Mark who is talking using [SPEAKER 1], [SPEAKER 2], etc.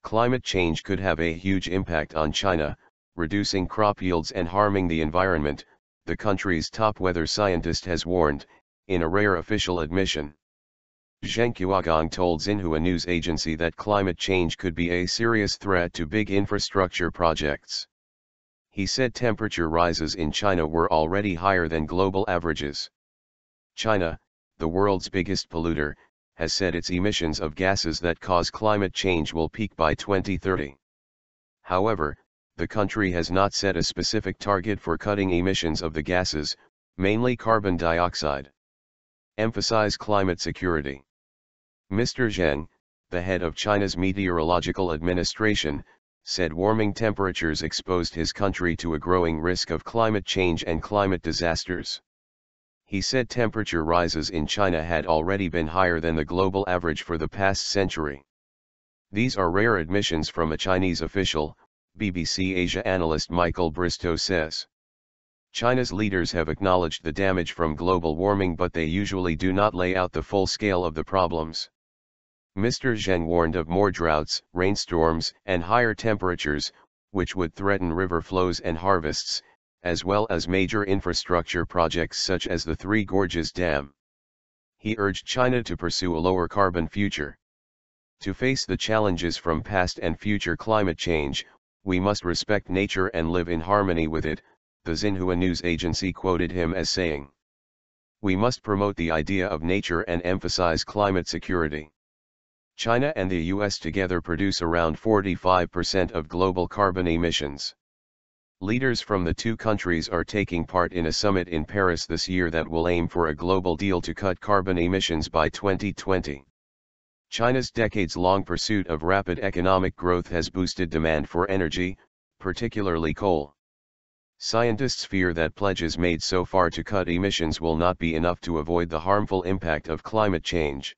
[SPEAKER 1] Climate change could have a huge impact on China, reducing crop yields and harming the environment, the country's top weather scientist has warned, in a rare official admission. Zheng Guogang told Xinhua news agency that climate change could be a serious threat to big infrastructure projects. He said temperature rises in China were already higher than global averages. China, the world's biggest polluter, has said its emissions of gases that cause climate change will peak by 2030. However, the country has not set a specific target for cutting emissions of the gases, mainly carbon dioxide. Emphasize climate security. Mr. Zheng, the head of China's Meteorological Administration, said warming temperatures exposed his country to a growing risk of climate change and climate disasters. He said temperature rises in China had already been higher than the global average for the past century. These are rare admissions from a Chinese official, BBC Asia analyst Michael Bristow says. China's leaders have acknowledged the damage from global warming, but they usually do not lay out the full scale of the problems. Mr. Zheng warned of more droughts, rainstorms, and higher temperatures, which would threaten river flows and harvests, as well as major infrastructure projects such as the Three Gorges Dam. He urged China to pursue a lower carbon future. To face the challenges from past and future climate change, we must respect nature and live in harmony with it, the Xinhua news agency quoted him as saying. We must promote the idea of nature and emphasize climate security. China and the US together produce around 45% of global carbon emissions. Leaders from the two countries are taking part in a summit in Paris this year that will aim for a global deal to cut carbon emissions by 2020. China's decades-long pursuit of rapid economic growth has boosted demand for energy, particularly coal. Scientists fear that pledges made so far to cut emissions will not be enough to avoid the harmful impact of climate change.